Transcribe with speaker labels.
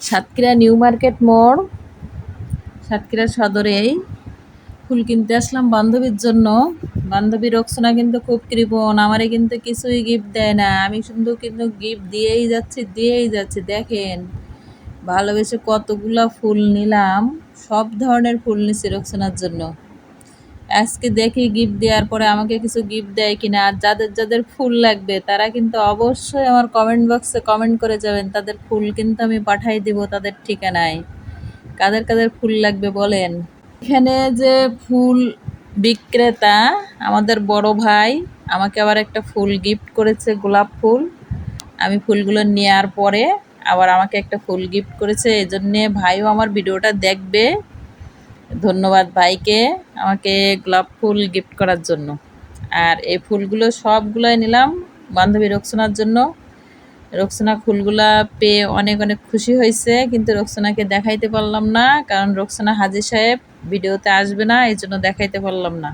Speaker 1: Satkhira new market মোড়, সাতক্ষীরা সদরেই ফুল কিনতে আসলাম বান্ধবীর জন্য। বান্ধবী রোকসানা কিন্তু খুব কৃপণ, আমারে কিন্তু কিছুই গিফট দেয় না। আমি কিন্তু গিফট দিয়েই যাচ্ছি। দেখেন ভালোবেসে কতগুলা ফুল নিলাম, সব ধরনের ফুল নিছি রোকসানার জন্য। আজকে দেখি গিফট দেওয়ার পরে আমাকে কিছু গিফট দেয় কিনা। আর যাদের যাদের ফুল লাগবে তারা কিন্তু অবশ্যই আমার কমেন্ট বক্সে কমেন্ট করে যাবেন, তাদের ফুল কিন্তু আমি পাঠাই দিব তাদের ঠিকানায়। কাদের কাদের ফুল লাগবে বলেন। এখানে যে ফুল বিক্রেতা আমাদের বড় ভাই আমাকে আবার একটা ফুল গিফট করেছে, গোলাপ ফুল। আমি ফুলগুলো নেওয়ার পরে আবার আমাকে একটা ফুল গিফট করেছে, এই জন্যে ভাইও আমার ভিডিওটা দেখবে। ধন্যবাদ ভাইকে আমাকে গোলাপ ফুল গিফট করার জন্য। আর এই ফুলগুলো সবগুলোই নিলাম বান্ধবী রোকসানার জন্য। রোকসানা ফুলগুলা পেয়ে অনেক অনেক খুশি হয়েছে, কিন্তু রোকসানাকে দেখাইতে পারলাম না, কারণ রোকসানা হাজী সাহেব ভিডিওতে আসবে না, এই জন্য দেখাইতে পারলাম না।